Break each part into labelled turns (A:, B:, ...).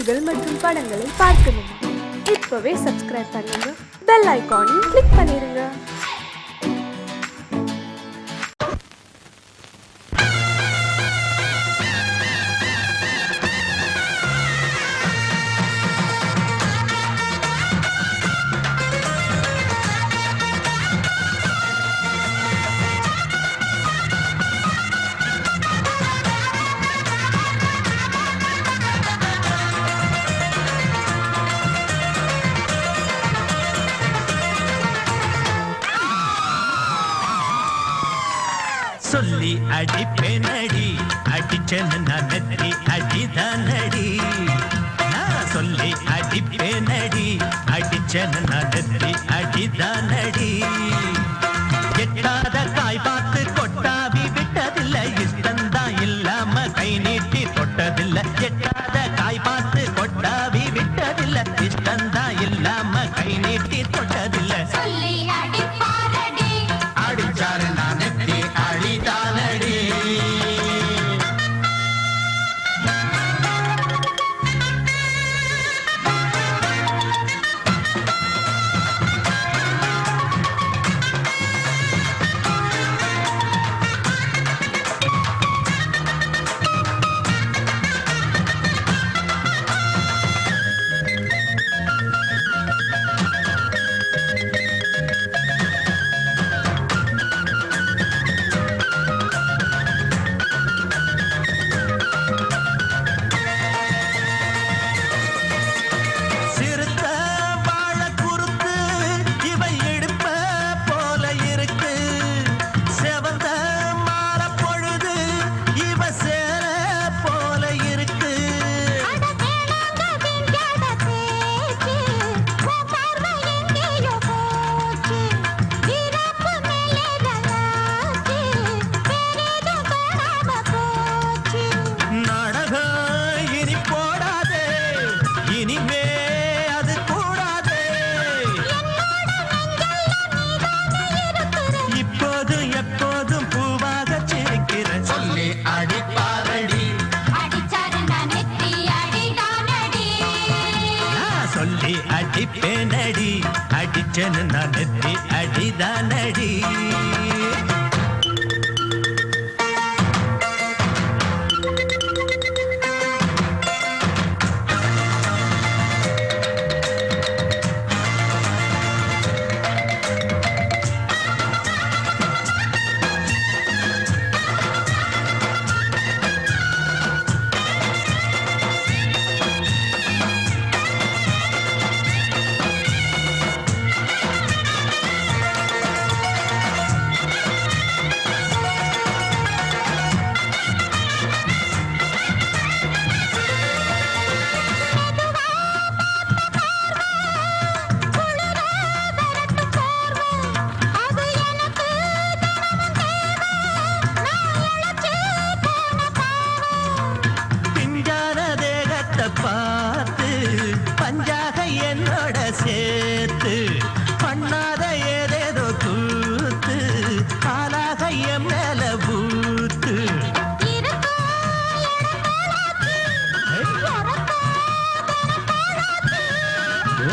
A: செய்திகள் மற்றும் படங்களை பார்க்கணுமா? இப்பவே சப்ஸ்கிரைப் பண்ணுங்க, பெல் ஐகானையும் கிளிக் பண்ணிருங்க.
B: சொல்லி அடிப்பேனடி, அடிச்சேன்னு நான் நெத்தி அடிதானடி. நான் சொல்லி அடிப்பேனடி, அடிச்சேன்னு நான் நெத்தி அடிதானடி. எட்டாத காய் பார்த்து கொட்டாவி விட்டதில்லை, இஷ்டந்தான் இல்லாம கை நீட்டி தொட்டதில்லை. எட்டாத காய் பார்த்து கொட்டாவி விட்டதில்லை, இஷ்டந்தான் இல்லாம கை நீட்டி தொட்டதில்லை. அடிச்சாரு நான் நெத்தி அடிதானடி. அடிப்பேனடி, அடிச்சேன்னு நான் நெத்தி அடிதானடி. பார்த்து பஞ்சாக என்னோட சேர்த்து பண்ணாத ஏதேதோ கூத்து ஆளாக என் மேல பூத்து.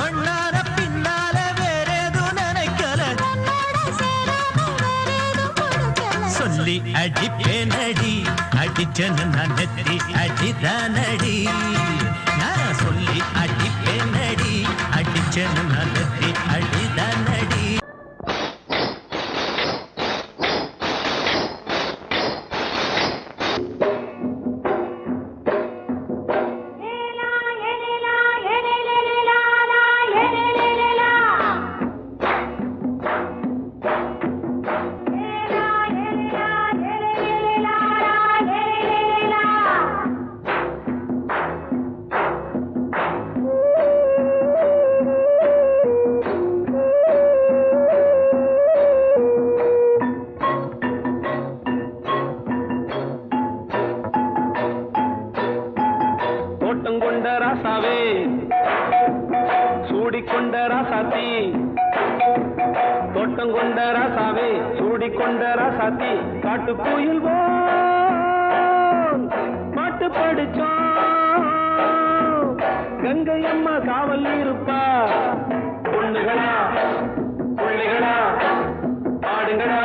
B: ஒன்னார பின்னால வேறேதும் நினைக்கல, சொல்லி அடிப்பேனடி, அடிச்சேன்னு நான் நெத்தி அடிதானடி. நான் சொல்லி அடிப்பேனடி, அடிச்சேன்னு நான் நெத்தி அடிதானடி. ராசாவே சூடிக்கொண்ட ராசாத்தி, தோட்டம் கொண்ட ராசாவே சூடிக்கொண்ட ராசாத்தி, காட்டு கோயில் பாட்டு படிச்சோம் கங்கை அம்மா காவல் இருப்பா. பொண்ணுகளா பிள்ளைகளா ஆடுங்களா,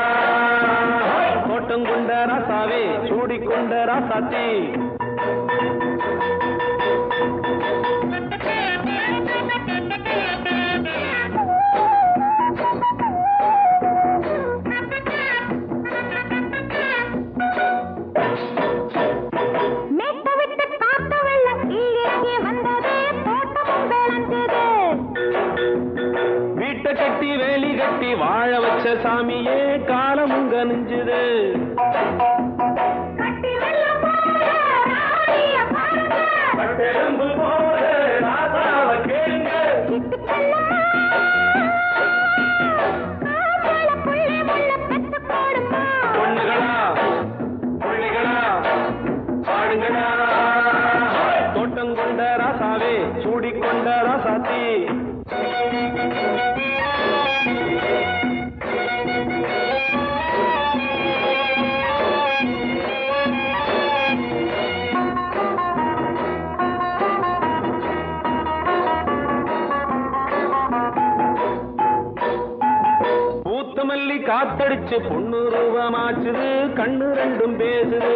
B: தோட்டம் கொண்ட ராசாவே சூடிக்கொண்ட ராசாத்தி. கட்டி வேலி கட்டி வாழ வச்ச சாமியே காலமும் கனிஞ்சுது. பொண்ணுகளா பிள்ளைகளா பாடுங்களா, தோட்டம் கொண்ட ராசாவே சூடிக்கொண்ட ராசாத்தி. மல்லி காத்தடிச்சு பொண்ணு ரூபமாச்சுது, கண்ணு ரெண்டும் பேசுது.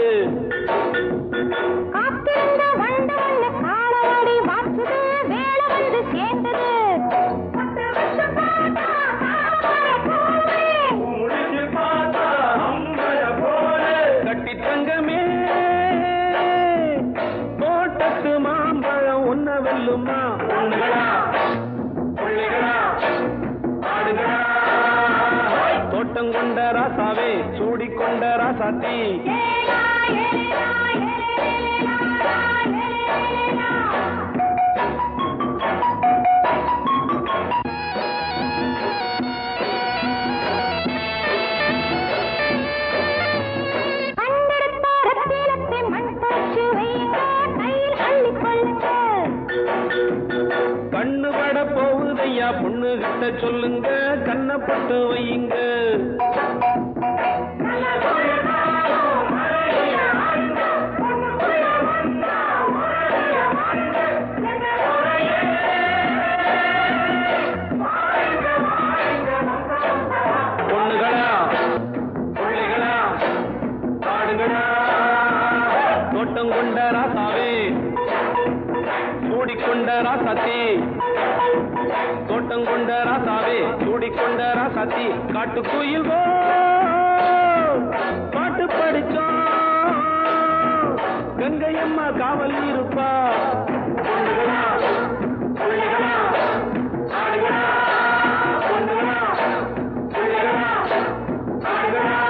B: கட்டி தங்கமே தோட்டத்து மாம்பழம் ஒன்ன வெல்லுமா. பொண்ணுகளா பிள்ளைகளா ஆடுகளா, தோட்டம் கொண்ட ராசாவே சூடிக்கொண்ட ராசாத்தி. கண்ணு பட போகுதையா பொண்ணு கிட்ட சொல்லுங்க, கண்ணப்பட்டு வையுங்க. பொண்ணுகளா பிள்ளைகளா பாடுங்களா, தோட்டம் கொண்ட ராசாவே சூடிக்கொண்ட ராசாத்தி. தோட்டம் கொண்ட ராசாவே சூடிக்கொண்ட ராசாத்தி. காட்டுக்குயில் பாட்டு படிச்சோம், கங்கை அம்மா காவல் இருப்பா. பொண்ணுகளா பிள்ளைகளா ஆடுகளா, பொண்ணுகளா பிள்ளைகளா ஆடுகளா.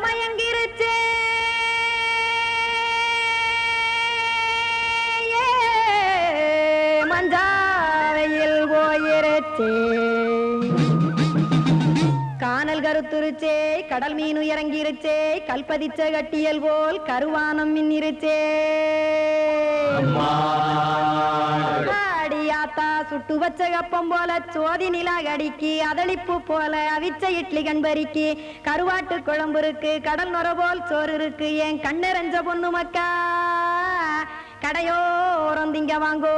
C: மயங்கிருச்சே மஞ்சாவையில் போயிருச்சே, கானல் கருத்துருச்சே கடல் மீன் இறங்கிருச்சே, கல்பதிச்ச கட்டியல் போல் கருவானம் மின்னிருச்சே. அடியாத்தா சுட்டு வச்ச கப்பம் போல சோதி நிலா கடிக்கு, அதளிப்பு போல அவிச்ச இட்லி கண்பறிக்கு, கருவாட்டு குழம்பு இருக்கு கடல் நொர போல் சோறு இருக்கு. என் கண்ணெரஞ்ச பொண்ணு மக்கா கடையோரம் திங்க வாங்கோ.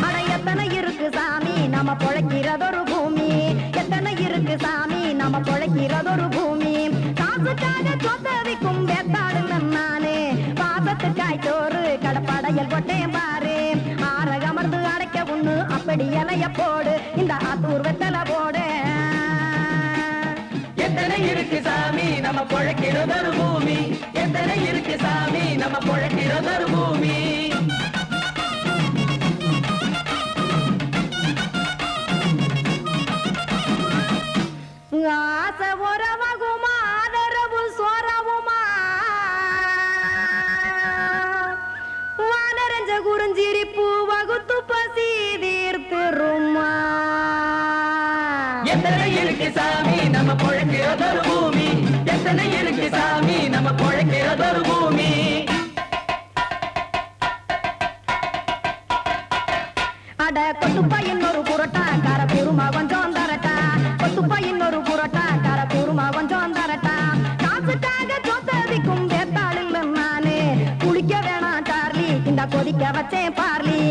C: அட எத்தனை இருக்கு சாமி நம்ம பொழைக்கிறதொரு பூமி, எத்தனை இருக்கு சாமி நம்ம பொழைக்கிறதொரு பூமி. காசுக்காக சொத்தவிக்கும் வேத்தாடு நானே, பாசத்துக்காய் சோறு கடப்படையல் போட்டேன் பாரு. ஆரகமர்ந்து அடைக்க ஒண்ணு அப்படி இலைய போடு, இந்த ஆத்தூர் வெத்தலை போடு.
D: எத்தனை இருக்கு சாமி நம்ம பொழைக்கிறதொரு பூமி, எத்தனை இருக்கு சாமி நம்ம பொழைக்கிறதொரு பூமி.
C: ஆசை உறவகுமா ஆதரவு சோரவுமா, வானரஞ்ச குறிஞ்சிரிப்பு வகுத்து பசி தீர்த்துருமா.
D: எத்தனை இருக்கு சாமி நம்ம பொழைக்கிறதொரு பூமி, எத்தனை இருக்கு சாமி நம்ம பொழைக்கிறதொரு பூமி.
C: அட கொத்துப்பா இன்னொரு புரோட்டா கார குருமா கொஞ்சம் தரட்டா கொத்துப்பா இன்னொரு புரோட்டா கார குருமா கொஞ்சம் தரட்டா காசுக்காக சொத்ததிக்கும் வேத்தாளில் நானு குளிக்க வேணாம் சார்லி இந்த கொதிக்க வச்சேன் பார்லி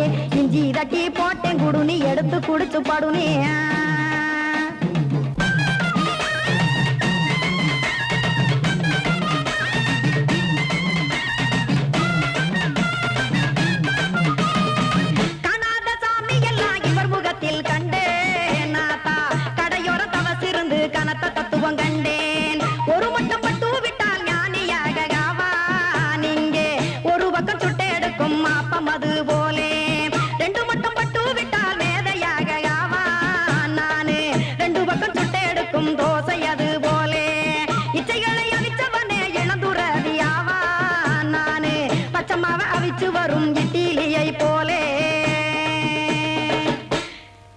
C: இஞ்சி தட்டி போட்டேன் குடுனி எடுத்து குடிச்சு படுனி வரும் இட்டிலியை போலே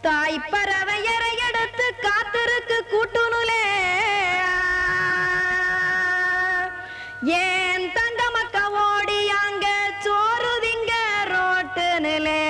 C: தாய் பறவையரை எடுத்து காத்திருக்கு கூட்டுனுலே ஏன் தங்க மக்க ஓடி அங்க சோறுதிங்க ரோட்டு நிலே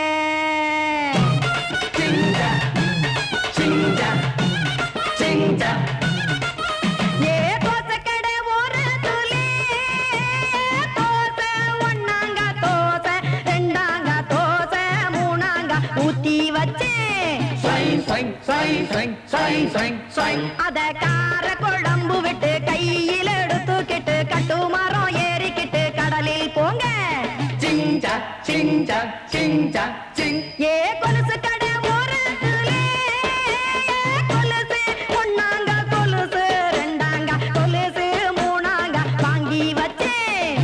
C: அத கார குழம்பு விட்டு கையில் எடுத்துக்கிட்டு கட்டு மரம் ஏறிக்கிட்டு கடலில் போங்க ஏ கொலுசு கடை ஓரத்திலே கொலுசு ஒன்னாங்க கொலுசு ரெண்டாங்க கொலுசு மூணாங்க வாங்கி வச்சேன்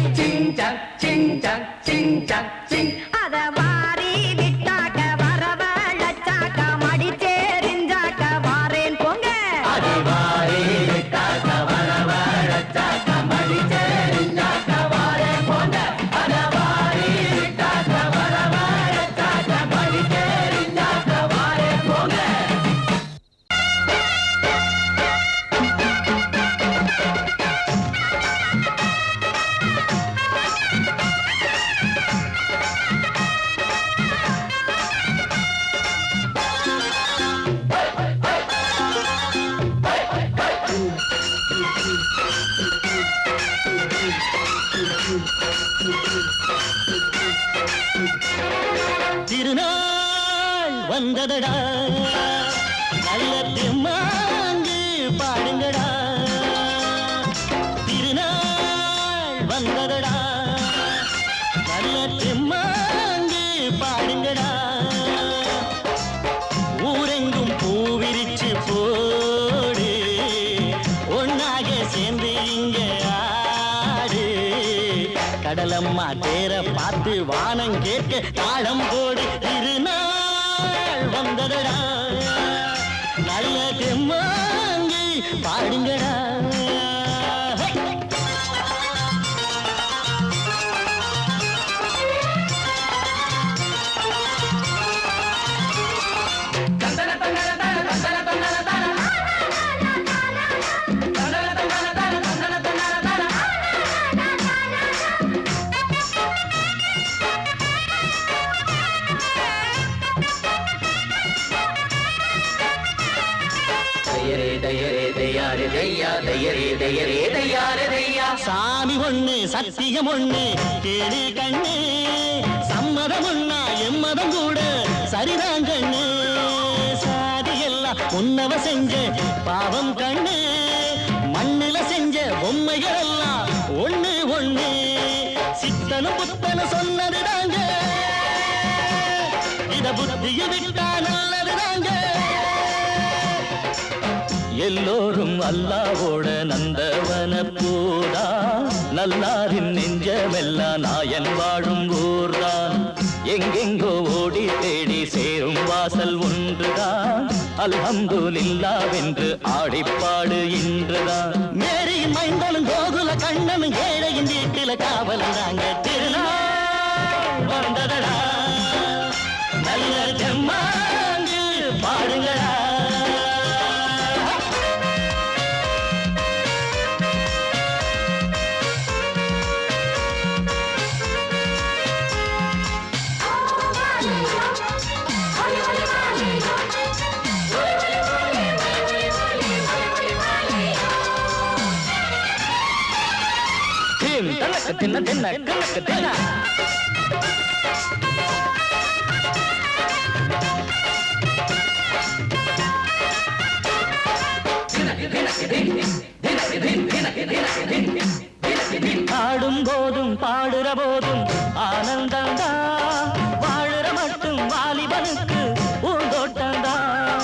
C: அத வாரி விட்டாக்க வரவழைச்சாக்க மடிச்சேரிஞ்சாக்க வாரேன் போங்க
E: திருநாள் வந்ததடா நல்ல திருமாங்கு பாடுங்கடா திருநாள் வந்ததடா நல்ல திருமாங்கு பாடுங்கடா ஊரெங்கும் பூவிரிச்சு போடு ஒன்னாக சேர்ந்து இங்க ஆடு கடலம்மா தேர பார்த்து வானம் கேட்க தாளம் போடு திருநாள் வந்ததடா நல்ல தெம்மாங்கி பாடுங்கடா சாமி ஒண்ணு சத்தியம் ஒண்ணு கேடு கண்ணு சம்மதம் ஒண்ணா எம்மதம் கூட சரிதான் கண்ணு சாதி எல்லாம் உன்னவ செஞ்ச பாவம் கண்ணு மண்ணில செஞ்ச பொம்மைகள் எல்லாம் ஒண்ணு ஒண்ணு சித்தனும் புத்தனும் சொன்னதுதாங்க இத புத்தியில் விட்டா நல்லதுதாங்க எல்லோரும் அல்லாவோட நந்தவன பூதா நல்லாரின் நெஞ்சமெல்லாம் நாயன் வாழும் ஊர்தான் எங்கெங்கோ ஓடி தேடி சேரும் வாசல் ஒன்றுதான் அல்ஹம்துலில்லாஹ்வென்று ஆடிப்பாடு இன்றுதான் மேரியின் மைந்தனும் கோகுல கண்ணனும் ஏழையின் வீட்டில காவலந்தாங்க திருநாள் வந்ததடா நல்ல தெம்மாங்கு பாடுங்களா கண்ணக்கு தின்ன தின்ன கண்ணக்கு தின்ன ஆடும் போதும் பாடுற போதும் ஆனந்தந்தான் வாழுற மட்டும் வாலிபனுக்கு பூந்தோட்டந்தான்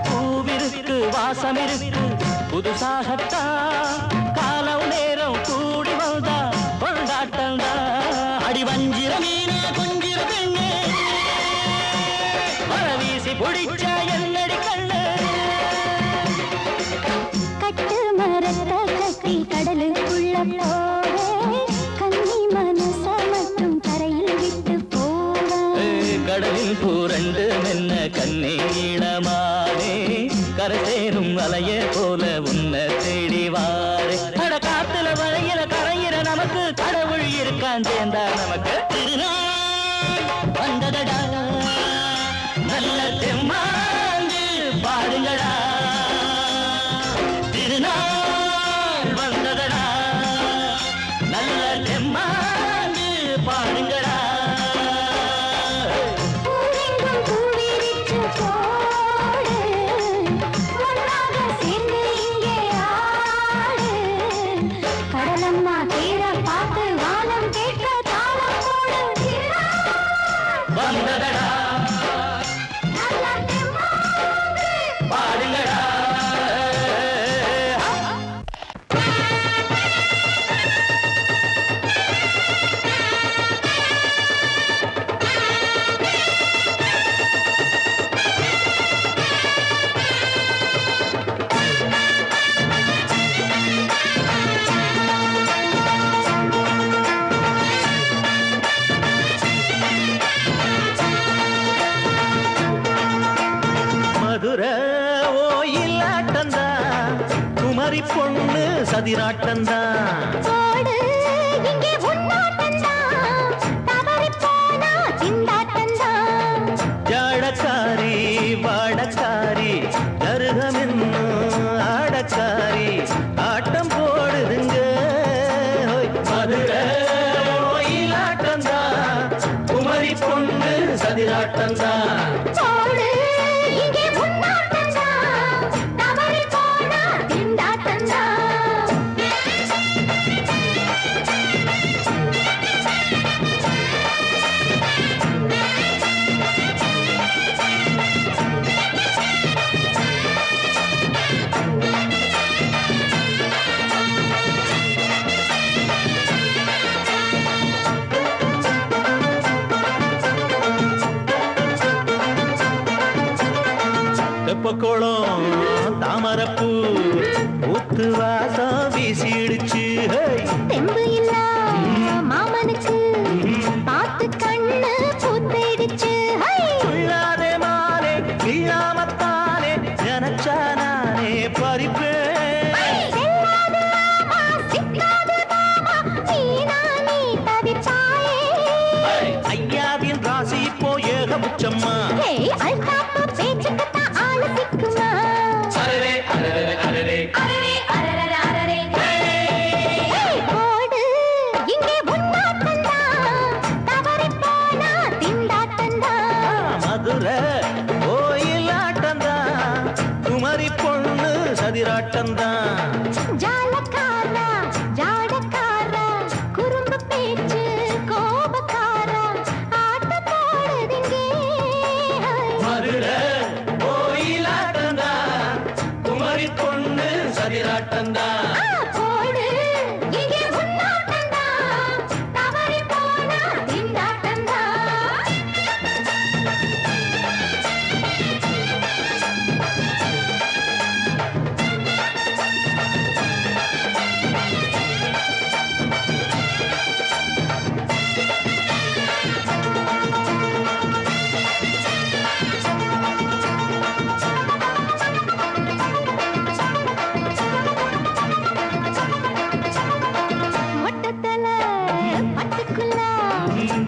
E: பூவிருக்கு வாசம் இருக்கு புதுசாகத்தான் காலம் நேரம் கூடி வந்தா கொண்டாட்டந்தான் அடி வஞ்சிர மீனே கொஞ்சிர பெண்ணே மரவீசி பிடிச்ச என்னடி கண்ணு
C: கட்டு மரத்த கட்டி கடலுக்குள்ள போவே கன்னி மனச மட்டும் கரையில் விட்டு போவே
E: கடலில் பூரண்டு மென்ன கண்ணீளமானே கரை சேரும் அலைய போல உன்னை தேடி வாரே அட காத்துல வளையில கரையிற நமக்கு கடவுள் இருக்கான் சேர்ந்தா நமக்கு திருநாள் வந்ததடா நல்ல தெம்மாங்கு பாடுங்கடா திருநாள் வந்ததடா நல்ல தெம்மாங்கு பாடுங்கடா
C: பூவெங்கும் பூவிரிச்சு போடு ஒன்றாக சேர்ந்து இங்கே ஆடு கடலம்மா தீர பார்த்து வானம் கேட்க தாளம் போடு
E: வந்ததடா
C: நல்ல தெம்மாங்கு
E: பாடுங்கடா
B: மதுரை ஓயிலாட்டந்தா குமரி பொண்ணு சதிராட்டந்தா
C: போடு இங்கே உன்னாட்டந்தான் தவறி போனா திண்டாட்டந்தான்
B: ஜாடக்காரி வாடக்காரி கருகமென்னு ஆடக்காரி ஆட்டம் போடுதுங்க ஹோய். மதுரை ஓயிலாட்டந்தா குமரி பொண்ணு சதிராட்டந்தா
C: போடு இங்கே உன்னாட்டந்தான் தவறி போனா திண்டாட்டந்தான்
B: தெப்பக்குளம் தாமரப்பூ ஊத்து வாசம் வீசிடுச்சு ஹேய்.
C: தெம்பு இல்ல மாமனுக்கு பார்த்து கண்ணு பூத்திடுச்சு ஹை
B: துள்ளாதே மானே இல்லாமத்தானே நினைச்சா நானே பறிப்பேன்
C: செல்லாது மாமா சிக்காது மாமா நீனா நீ தவிப்பாயே
B: ஐயாவின் ராசி இப்போ ஏகபுச்சம்மா
C: ஹே அல்தாப்பு பேச்சுக்குத்தான் ஆளு சிக்குமா
B: அரரே அரரே அரரே
C: அரரே அரரே அரரே ஹே போடு இங்கே உன்னாட்டந்தான் தவறி போனா திண்டாட்டந்தான்
B: மதுரை கோயிலாட்டந்தா குமரி பொண்ணு சதிராட்டந்தா
C: ஜாலக்காரா ஜாடக்காரா குறும்பு பேச்சு கோபக்காரா ஆட்ட போடுதிங்கே
B: மதுரை கோயிலாட்டந்தா குமரி பொண்ணு சதிராட்டந்தா
C: போடு இங்கே உன்னாட்டந்தான் தவறி போனா திண்டாட்டந்தான் மொட்டத்தல பட்டுக்குள்ள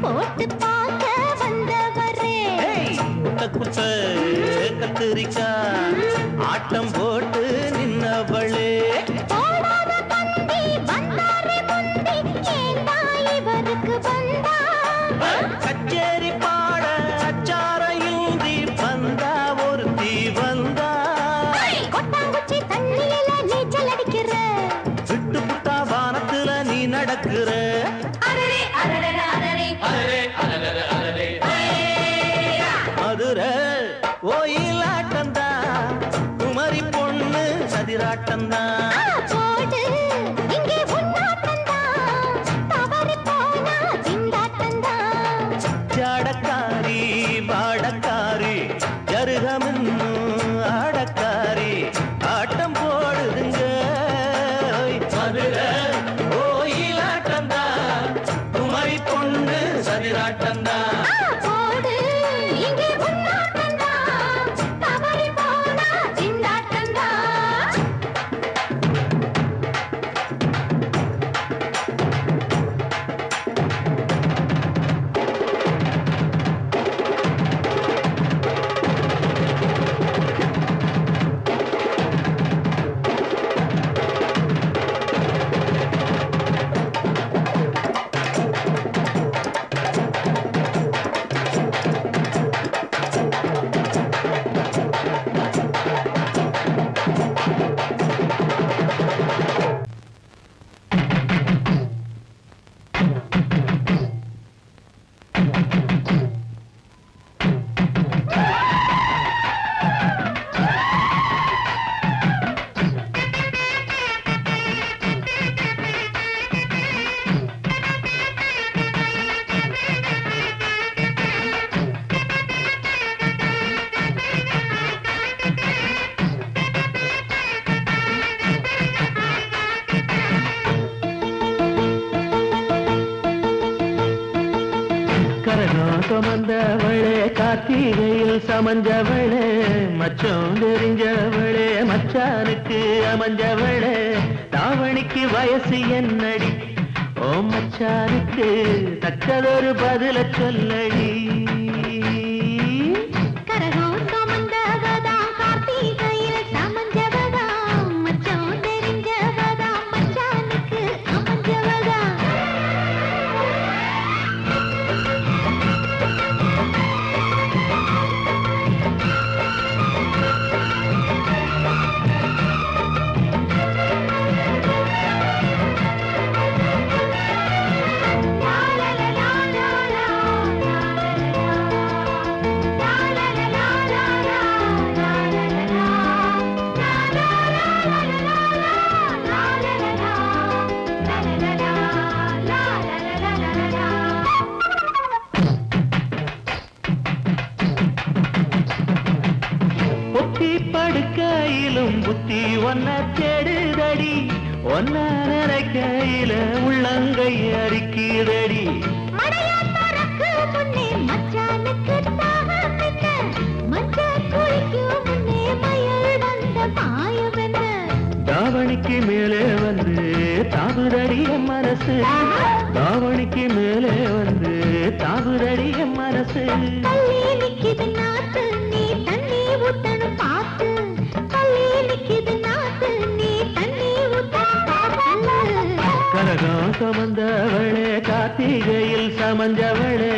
C: போட்டு பார்க்க வந்தவரே
B: குட்ட குட்ட கத்திரிக்கா ஆட்டம் போட்டு நின்னவளே
C: போடாத தந்தி வந்தாரே முந்தி ஏன்
E: சதிராட்டம்தான்.
C: போடு இங்கே உன்னாட்டம்தான், தவறி போனா திண்டாட்டம்தான்.
E: ஜாடக்காரி பாடக்காரி ஜருகமின்னு ஆடக்காரி ஆட்டம் போடுதுங்க. மதுரை கோயிலாட்டம்தான், குமரி பொண்ணு சதிராட்டம்தான்.
C: போடு இங்கே உன்னாட்டம்தான், தவறி போனா திண்டாட்டம்தான்.
B: கரகம் சுமந்தவளே கார்த்திகையில் சமஞ்சவளே மச்சம் தெரிஞ்சவளே மச்சானுக்கு அமைஞ்சவளே தாவணிக்கு வயசு என்னடி ஓ மச்சானுக்கு தக்கதொரு பதில சொல்லடி.
C: கரகம் சுமந்தவதா கார்த்திகையில் சமஞ்சவதா மச்சம் தெரிஞ்சவதா மச்சானுக்கு அமைஞ்சவதா.
B: பொத்தி படுக்கையிலும் புத்தி ஒன்ன தேடுதடி ஒன்ன நினைக்கையில உள்ளங்கை அரிக்குதடி.
C: மடையா தரக்கு முன்னே மச்சானுக்கு தாகம் என்ன, மச்சான் குளிக்கும் முன்னே மயில் வந்த பாயம் என்ன.
B: தாவணிக்கு மேலே வந்து தாவுதடி என் மனசு, தாவணிக்கு மேலே வந்து தாவுதடி என் மனசு.
C: கல்லி நிக்குது நாத்து நீ தண்ணி ஊத்தணும் பார்த்து, கல்லி நிக்குது நாத்து நீ தண்ணி ஊத்தணும் பார்த்து.
B: கரகம் சுமந்தவளே கார்த்திகையில் சமஞ்சவளே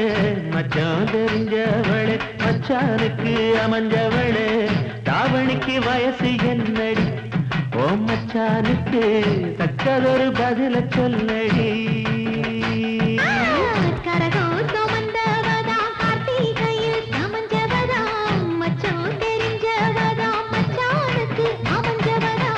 B: மச்சான் தெரிஞ்சவளே மச்சானுக்கு அமைஞ்சவளே தாவணிக்கு வயசு என்னடி ஓ மச்சானுக்கு தக்கதொரு பதில சொல்லடி.
C: கரகம் சுமந்தவதா கார்த்திகையில் சமஞ்சவதா மச்சம் தெரிஞ்சவதா மச்சானுக்கு அமைஞ்சவதா.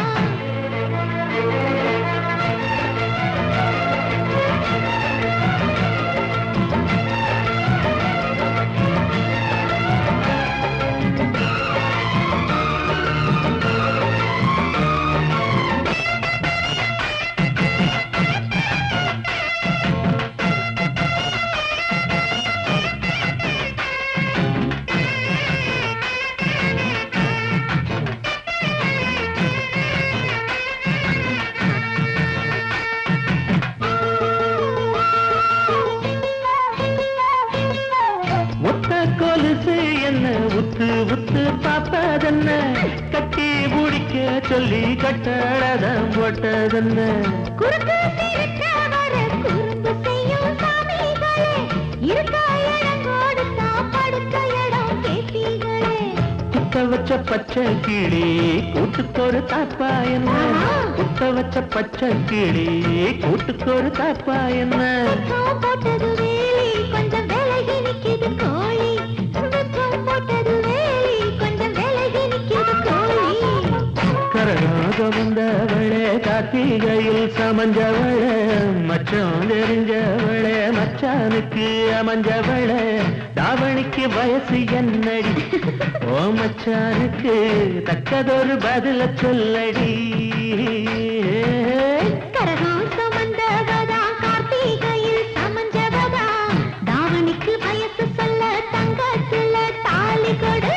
B: முத்த கொலுசு என்ன உத்து உத்து பாப்பதென்ன கட்டி முடிக்க சொல்லி கட்டழதம் போட்டதென்ன.
C: குறுக்கு சிரிக்க வர குறும்பு செய்யும் சாமிகளே, இருக்க இடம் கொடுத்தா படுக்க இடம் கேட்டீங்களே.
B: குத்த வச்ச பச்சை கிளி கூட்டுக்கொரு தாப்பா என்ன, குத்த வச்ச பச்சை கிளி கூட்டுக்கொரு தாப்பா என்ன.
C: வெக்கம் போட்டது வேலி கொஞ்சம் விலகி நிக்குது கோழி, வெக்கம் போட்டது வேலி கொஞ்சம் விலகி நிக்குது கோழி.
B: கரகம் கார்த்திகையில் சமஞ்சவள மச்சம் தெரிஞ்சவளே மச்சானுக்கு அமைஞ்சவள தாவணிக்கு வயசு என்னடி ஓ மச்சானுக்கு தக்கதொரு பதில சொல்லடி
C: கரகம் சுமந்தவதா கார்த்திகையில் சமஞ்சவதா தாவணிக்கு வயசு சொல்ல தங்கத்துல தாலி கொடு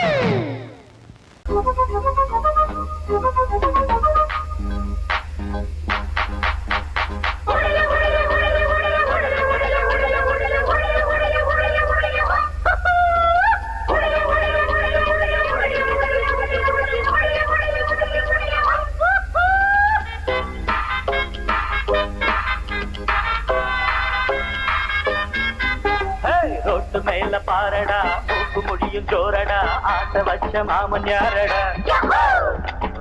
E: ரோட்டு மேல பாரடா மூக்கு முடியும் ஜோரடா ஆட்ட வச்ச மாமன் யாரடா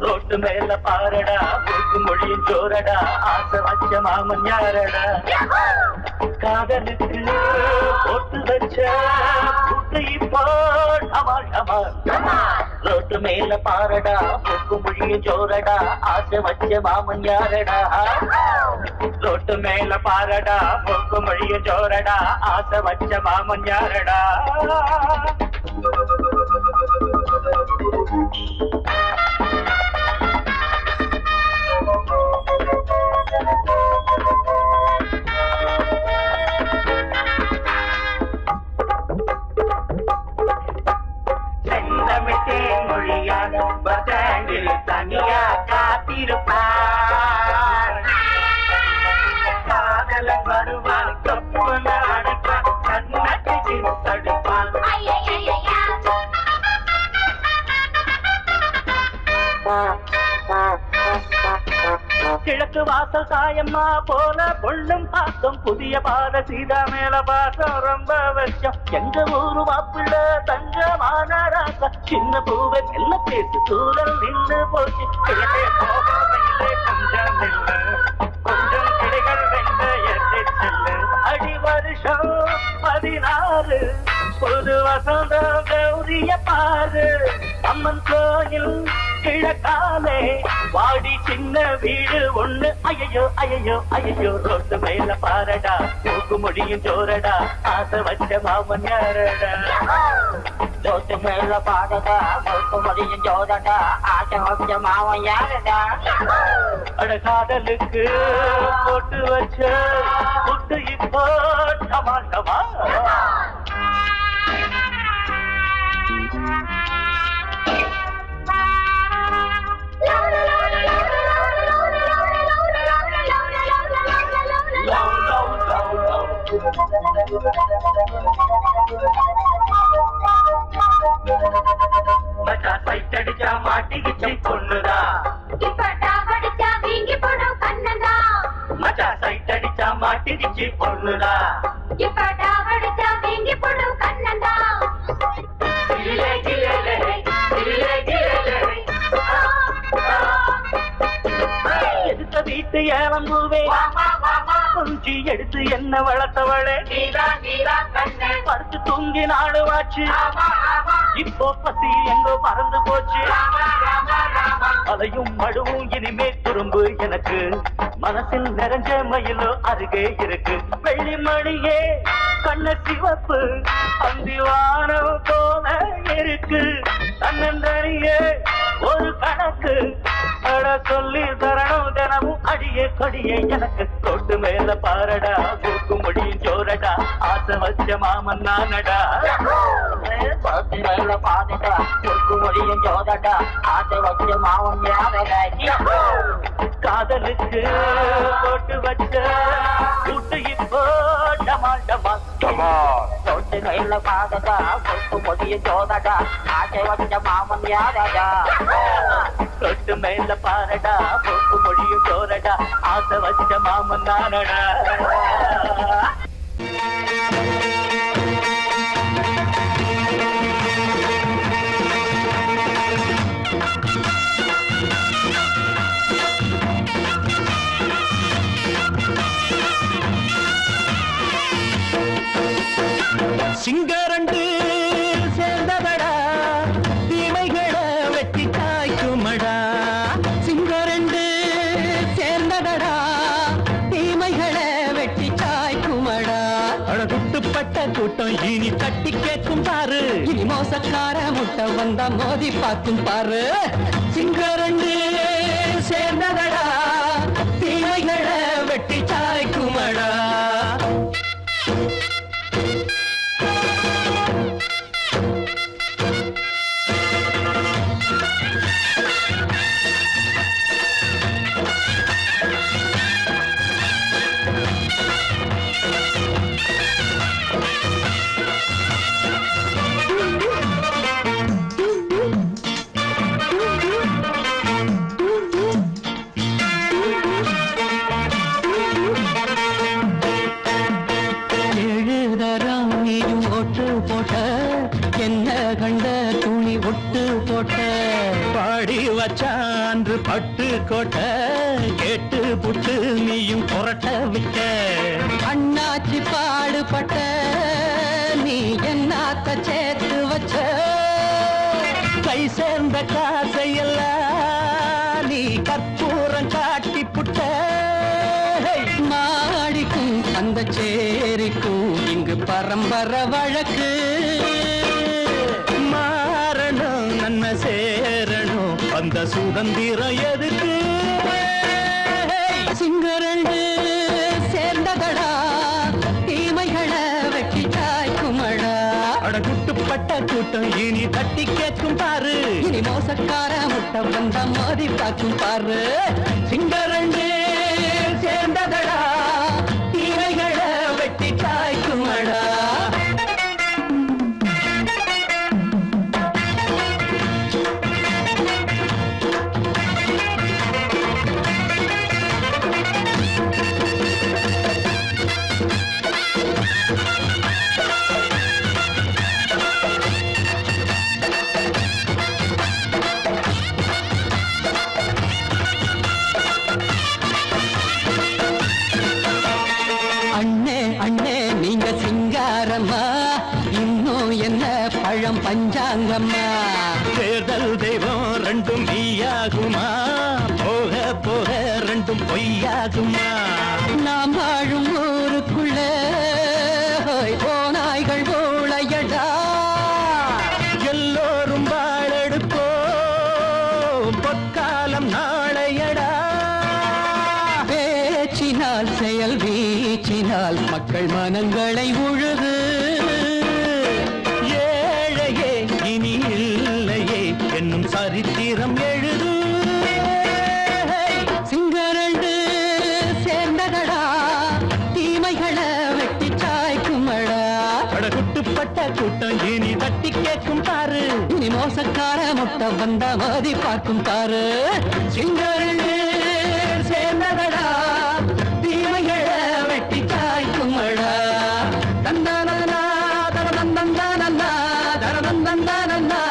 E: ரோட்டு மேல பாரடா மூக்கு முடியும் ஜோரடா ஆட்ட வச்ச மாமன் யாரடா காதலுக்கு போட்டு வச்ச புட்டை போல் டமால் டமால் ரோட்டு மேல பாரடா மூக்கு முடியும் ஜோரடா ஆசை வச்ச மாமன் யாரடா ரோட்டு மேல பாரடா மூக்கு முடியும் ஜோரடா ஆசை வச்ச மாமன் யாரடா செந்தமிட்டேன் மொழியான் பதாங்கில் தனியா காத்திருப்பார் காதலன் வருவான் கப்புன அடைப்பான் கண்ணத்தை தடுப்பான் கிழக்கு வாசல் சாயம்மா போல பொண்ணும் பாசம் புதிய பாத சீதா மேல பாசம் ரொம்ப வச்சம் எங்க ஊரு மாப்பிள்ள தங்கமான ராசா சின்ன பூவை மெல்ல பேசு தூரல் நின்று போச்சு கிழக்கே போகவில்லை கொஞ்சம் இல்லை கொஞ்சம் கிளைகள் வெந்த எட்டு செல்லு அடி வருஷம் 16 புது வசந்தம் கௌரிய பாரு அம்மன் கோயில் கிழக்காலே வாடி சின்ன வீடு ஒண்ணு ஐயோ ஐயோ ஐயோ ரோட்டு மேல பாரடா மூக்கு முடியும் ஜோரடா ஆசை வச்ச மாமன் யாரடா ரோட்டு மேல பாரடா மூக்கு முடியும் ஜோரடா ஆசை வச்ச மாமன் யாரடா அட காதலுக்கு போட்டு வச்ச புட்டு இப்போ டமால் டமால் மச்சா சைட்டடிச்சா மாட்டிக்கிச்சு பொண்ணுதா மச்சா சைட்டடிச்சா மாட்டிக்கிச்சு பொண்ணுதா எடுத்த வீட்டு ஏலம்பூவே கொஞ்சி எடுத்து என்ன வளர்த்தவளே படுத்து தூங்கி நாடுவாச்சு இப்போ பசி எங்கோ பறந்து போச்சு அலையும் மடுவும் இனிமே துரும்பு எனக்கு மனசில் நிறைஞ்ச மயிலோ அருகே இருக்கு வெள்ளி மணியே கண்ண சிவப்பு அந்திவானம் போல இருக்கு தன்னந்தனியே ஒரு கணக்கு அட சொல்லி தரணும் தினமும் அடியே கொடியே எனக்கு தொட்டு மேல பாரடா கூக்கு முடியும் ஜோரடா ஆசை வச்ச மாமன் நானடா தொட்டு மேல பாரடா கூக்கு முடியும் ஜோரடா ஆசை வச்ச மாமன் யாரடா காதலுக்கு போட்டு வச்ச கூட்டு இப்போ டமால் டமால் தொட்டு மேல பாரடா கூக்கு முடியும் ஜோரடா ஆசை வச்ச மாமன் யாரடா தொட்டு மேல பாரடா போக்கு மொழியும் ஜோரடா ஆசை வச்ச மாமன் நானடா சிங்கரண்டு சேர்ந்ததடா தீமைகளை வெட்டி காய்க்குமடா சிங்கரண்டு சேர்ந்ததடா
D: மோசக்கார முட்டை வந்தா மோதி பார்க்கும் பாரு சிங்கரண்டு சேர்ந்ததடா தீமைகளை வெட்டி சாய்க்குமடா வச்சான்று பட்டு கோட்டை கேட்டு புட்டு நீயும் புரட்ட விட்ட அண்ணாச்சி பாடுபட்ட நீ என்னாத்த சேர்த்து வச்ச கை சேர்ந்த காசையெல்லாம் நீ கற்பூரம் காட்டி புட்ட மாடிக்கும் அந்த சேரிக்கும் இங்கு பரம்பரை வழக்கு மாறணும் நன்மை சேரணும் அந்த சுதந்திரம் எதுக்கு சிங்கரண்டு சேர்ந்ததடா தீமைகளை வெட்டி சாய்க்குமடா அட குட்டுப்பட்ட கூட்டம் இனி தட்டி கேட்கும் பாரு இனி மோசக்கார முட்டை வந்த மோதி பார்க்கும் பாரு சிங்கரண்டு சேர்ந்ததடா தீமைகளை வெட்டி சாய்க்குமடா பஞ்சாங்கம்மா தேர்தல் தெய்வம் ரெண்டும் மெய்யாகுமா போக போக ரெண்டும் பொய்யாகுமா நாம் வாழும் ஊருக்குள்ள போனாய்கள் போளையடா எல்லோரும் வாழெடுப்போ பொற்காலம் நாளையடா பேச்சினால் செயல் வீச்சினால் மக்கள் மனங்களை உழுது என்னும் சரித்திரம் எழுது சிங்கரண்டு சேர்ந்ததடா தீமைகளை வெட்டி சாய்க்குமடா குட்டுப்பட்ட கூட்டம் இனி தட்டி கேட்கும் பாரு இனி மோசக்கார முட்டை வந்த மோதி பார்க்கும் பாரு சிங்கரண்டு சேர்ந்ததடா தீமைகளை வெட்டி சாய்க்குமடா தந்தானா தரதந்தந்தானா தரதந்தந்தானா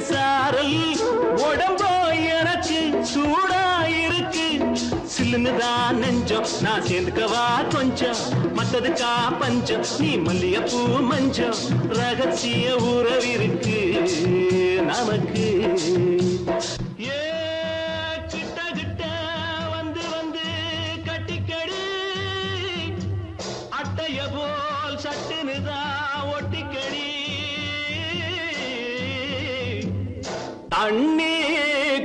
B: சாரல் உடம்போ எனக்கு சூடா இருக்கு சில்லுன்னுதான் நெஞ்சம் நான் சேர்ந்துக்கவா கொஞ்சம் மத்ததுக்கா பஞ்சம் நீ மல்லிகைப்பூ மஞ்சம் ரகசிய உறவிருக்கு நமக்கு ஏ கிட்ட கிட்ட வந்து வந்து கட்டிக்கடி அட்டைய போல் சட்டுனுதான் ஒட்டிக்கடி அண்ணே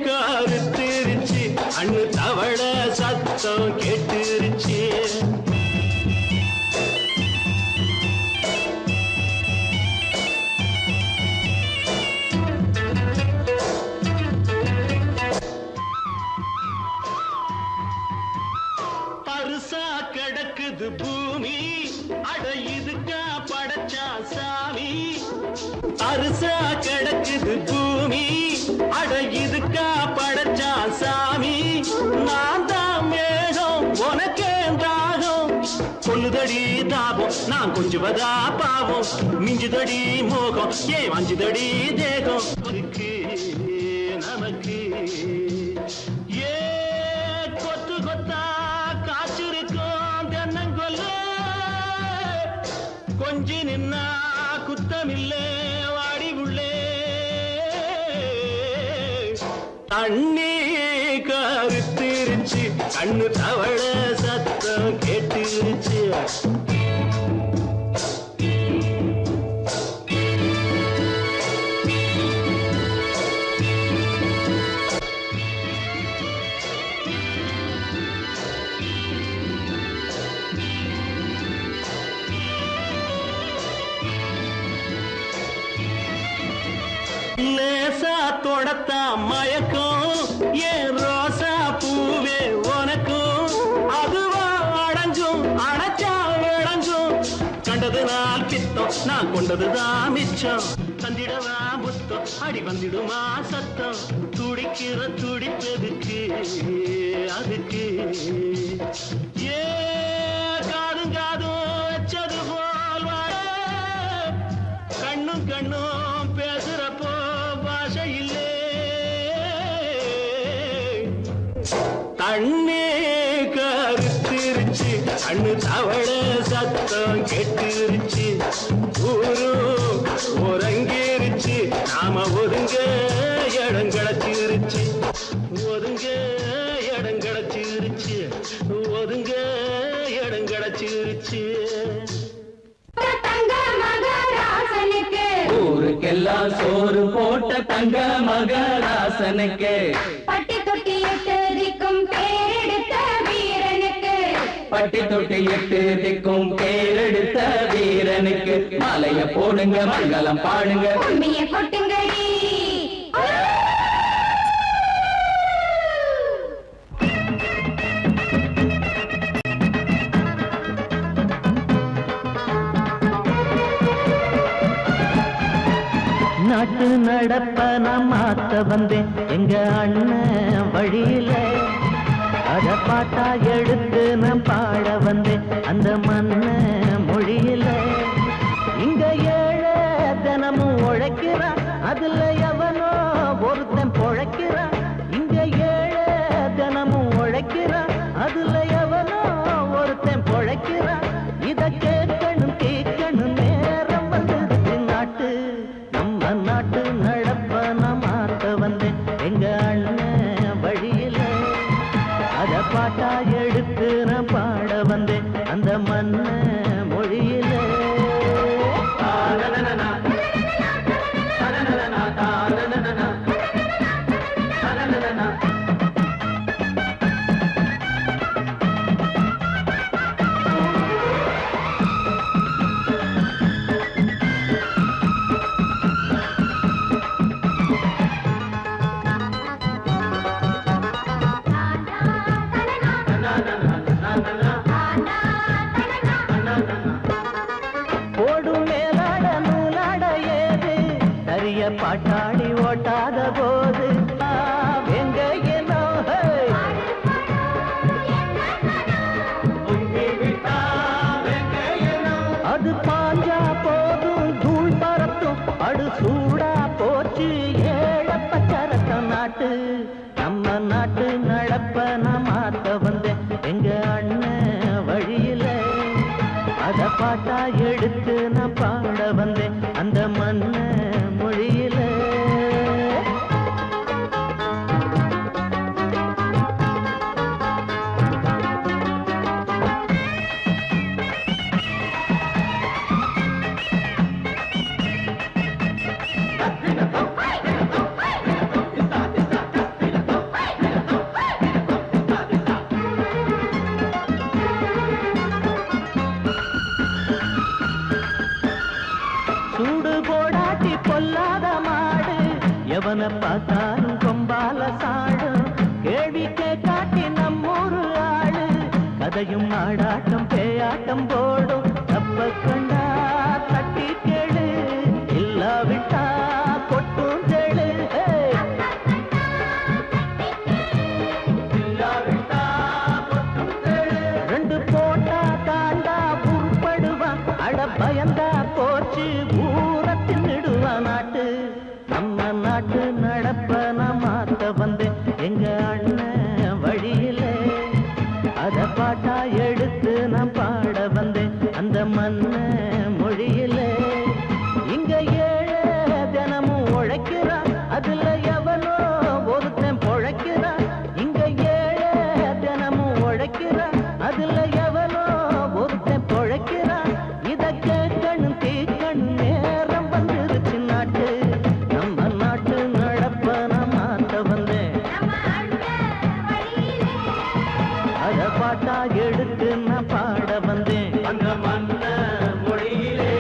B: கருத்திருச்சு அண்ணு தவள சத்தம் கேட்டுருச்சு பருசா கிடக்குது பூமி அட இதுக்கா படைச்சா சாமி அரிசா கிடக்குது பூமி அட இதுக்கா படைச்சா சாமி நான் தான் மேகம் உனக்கே தாகம் கொல்லுதடி தாபம் நான் கொஞ்சுவதா பாவம் மிஞ்சுதடி மோகம் ஏன் வஞ்சுதடி தேகம் இருக்கு நமக்கு ஏ கொத்து கொத்தா காய்ச்சிருக்கும் தென்னங்கொல்ல கொஞ்சி நின்னா குத்தமில்லே வாடி உள்ளே தண்ணி கருத்திருச்சு கண்ணு தவள சத்தம் கேட்டுருச்சு லேசா தொடத்தா மயக்கம் ஏன் ரோசா பூவே உனக்கும் அதுவா அடைஞ்சும் அடைச்சா விளைஞ்சும் கண்டது நாள் பித்தம் நான் கொண்டதுதான் மிச்சம் தந்திடவா புத்தம் அடி வந்திடுமா சத்தம் துடிக்கிற துடிப்பதுக்கு அதுக்கு ஏ காதும் காதும் வச்சது போல் வாழ கண்ணும் கண்ணும் பேசுறப்போ பாஷை இல்லே தண்ணே கருத்திருச்சு கண்ணு தவள சத்தம் கெட்டுருச்சு ஊரு உறங்கிருச்சு நாம ஒதுங்க இடம் கிடைச்சிருச்சு ஒதுங்க இடம் கிடைச்சிருச்சு ஒதுங்க இடம் கிடைச்சிருச்சு
D: ஊருக்கெல்லாம் சோறு போட்ட தங்க மகராசனுக்கு
C: பட்டி தொட்டி எட்டு திக்கும் பேரெடுத்த வீரனுக்கு
D: பட்டி தொட்டி எட்டு திக்கும் பேரெடுத்த வீரனுக்கு மாலைய போடுங்க மங்களம் பாடுங்க
C: உண்மைய கொட்டுங்கடி
B: நாட்டு நடப்ப நான் மாத்த வந்தேன் எங்க அண்ணன் வழியில அத பாட்டா எடுத்து நான் பாட வந்தேன் அந்த மண்ண மொழியில இங்க ஏழை தினமும் உழைக்கிறான் அதுல எவனோ ஒருத்தன் பொழைக்கிறான் இங்க ஏழை தினமும் உழைக்கிறான் அதுல எவனோ ஒருத்தன் பொழைக்கிறான் இத கேட்கணும் கேட்கணும் நேரம் வந்தது நாட்டு நம்ம நாட்டு நடப்ப நான் மாத்த வந்தேன் எங்க அண்ணன் வழியில அத பாட்டா எடுத்து நான் பாட வந்தேன் அந்த மண்ண மொழியில பாட்டாளி ஓட்டாத போது எங்க அது பாஞ்சா போதும் தூள் பரத்தும் அடு சூடா போச்சு ஏ நாட்டு நம்ம நாட்டு நடப்ப நான் மாத்த வந்தேன் எங்க அண்ணன் வழியில அத பாட்டா எடுத்து நான் பாட வந்தேன் அந்த மண்ண மொழியில எவனை பார்த்தாலும் கொம்பால சாடும் கேள்விக்கே காட்டி நம்மூரு ஆளு கதையும் ஆடாட்டம் பேயாட்டம் போடும் தப்ப கண்டா தட்டி கேளு இல்லாவிட்டா கொட்டும் கேளு ரெண்டு போட்டா தாண்டா உருப்படுவான் அட பயந்தா போச்சு ஊர தின்னுடுவான் நாட்டு நம்ம நாட்டு நடப்ப நான் மாத்த வந்தேன் எங்க அண்ணன் வழியில அத பாட்டா எடுத்து நான் பாட வந்தேன் அந்த மண்ண மொழியில இங்க ஏழை தினமும் உழைக்கிறான் அதுல எவனோ ஒருத்தன் பொழைக்கிறான் இங்க ஏழை தினமும் உழைக்கிறான் அதுல எவனோ ஒருத்தன் பொழைக்கிறான் இத கேட்கணும் தீக்கணும் நேரம் வந்துருச்சு நாட்டு பாட்டா எடுத்து நான் பாட வந்தேன் அந்த மண்ண மொழியிலே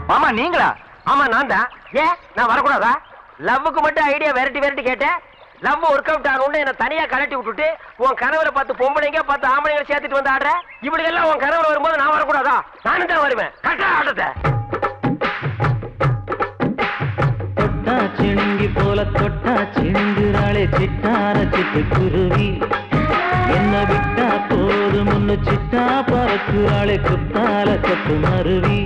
F: மாமா நீங்களா? ஆமா நான் தான். ஏன் நான் வரக்கூடாதா? லவ்வுக்கு மட்டும் ஐடியா வெரைட்டி கேட்டேன். லவ் ஒர்க் அவுட் ஆகணும்னு என்ன தனியா கலட்டி விட்டுட்டு உன் கனவுல பார்த்து பொம்பளைங்க பார்த்து ஆம்பளைங்க சேர்த்துட்டு வந்து ஆடுற. இப்படி எல்லாம் உன் கனவுல வரும்போது நான் வரக்கூடாதா? நானும் தான் வருவேன். கட்டா ஆட்டத்தை
B: தொட்டா சிணுங்கி போல தொட்டா சிணுங்குறாளே சிட்டார சிட்டு குருவி என்ன விட்டா போதும் முன்னு சிட்டா பறக்குறாளே குத்தால கொத்து மருவி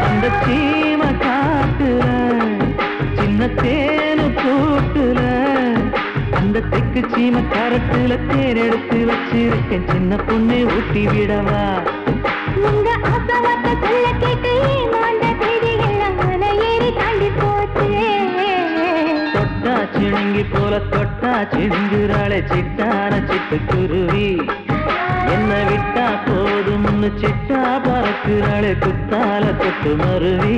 B: அந்த சீம காட்டுல சின்ன தேனு கூட்டுல அந்த தெக்கு சீம கரட்டுல தேன் எடுத்து வச்சிருக்கேன் சின்ன பொண்ணு ஊட்டி விடவா
C: உங்க ஆசவாத்த சொல்ல கேட்டு மாண்ட தேடி எல்லாம் மலை ஏறி தாண்டி போச்சு
B: தொட்டா சிணுங்கி போல தொட்டா சிணுங்குறாளே சிட்டார சிட்டு குருவி என்ன விட்டா போதும்னு சிட்டா பறக்குறாளே குத்தால கொத்து மருவி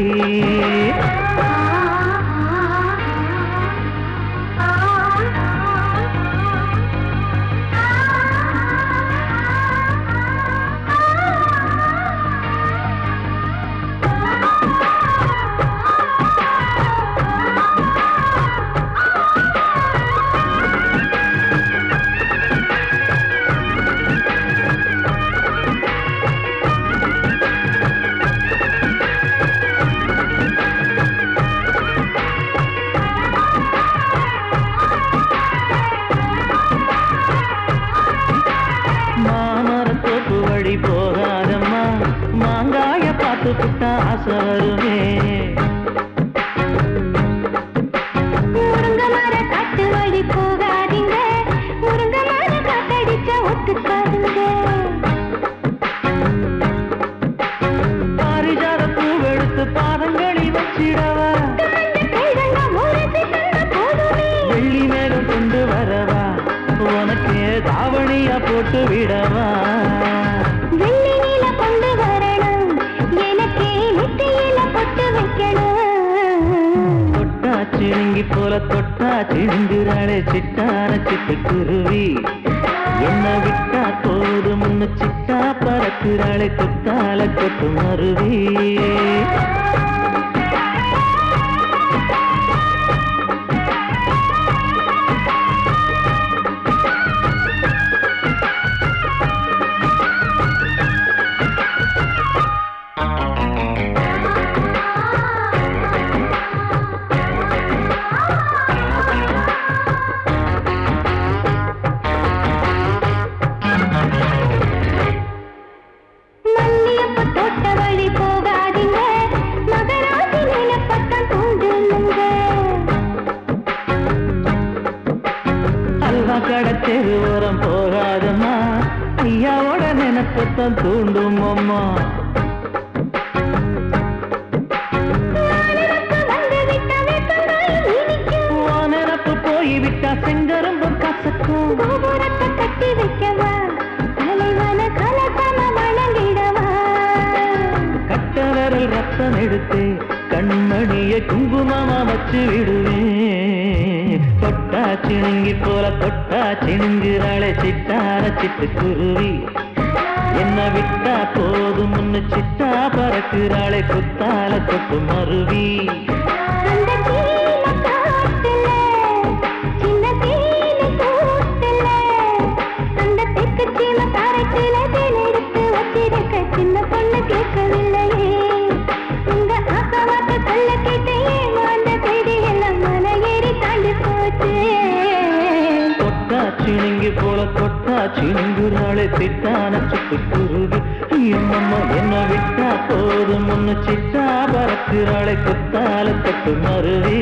B: போகாதம்மா மாங்காய பார்த்து புட்டா ஆசை வருமே
C: முருங்க மர காட்டு வழி போகாதீங்க முருங்க மர காத்தடிச்ச ஒத்துக்காதுங்க
B: பாரிஜாத பூவெடுத்து பாதங்களில் வச்சிடவா வெள்ளி மேகம் கொண்டு வரவா உனக்கு தாவணியா போட்டு விடவா
C: வெள்ளி நீல கொண்டு வரணும் எனக்கு நெத்தியில பொட்டு வைக்கணும்
B: தொட்டா சிணுங்கி போல தொட்டா சிணுங்குறாளே சிட்டார சிட்டு குருவி என்ன விட்டா போதும் முன்னு சிட்டா பறக்குறாளே குத்தால கொத்து மருவி ரத்தம் தூண்டும் அம்மா. வானரப்பு போய்விட்டா செங்கரும்பும் கசக்கும்.
C: கட்டி வைக்கவா தலைவன கலசம வணங்கிடவா.
B: கட்ட விரல் ரத்தம் எடுத்து கண்மணிய குங்குமமா வச்சு விடுவேன். தொட்டா சிணுங்கி போல தொட்டா சிணுங்குறாளே சிட்டார சிட்டு குருவி. என்ன விட்டா போதும் முன்னு சிட்டா பறக்குறாளே குத்தால தொட்டு மருவி.
C: அந்த கீழ காட்டுல சின்ன தீனி கூட்டுல அந்த தெற்கு சீம காரைக்குல தேன் எடுத்து வச்சிருக்க சின்ன பொண்ணு கேட்கவில்லையே. உங்க ஆசவாக்க சொல்ல கேட்டையே அந்த செய்தி எல்லாம் மலை ஏறி தாண்டி போச்சு.
B: தொட்டா சிணுங்கி போல தொட்டா சிணுங்குறாளே சிட்டான சிட்டு குருவி. அம்மம்மா என்ன விட்டா போதும் முன்னு சிட்டா பறக்குறாளே குத்தால தொட்டு மருவி.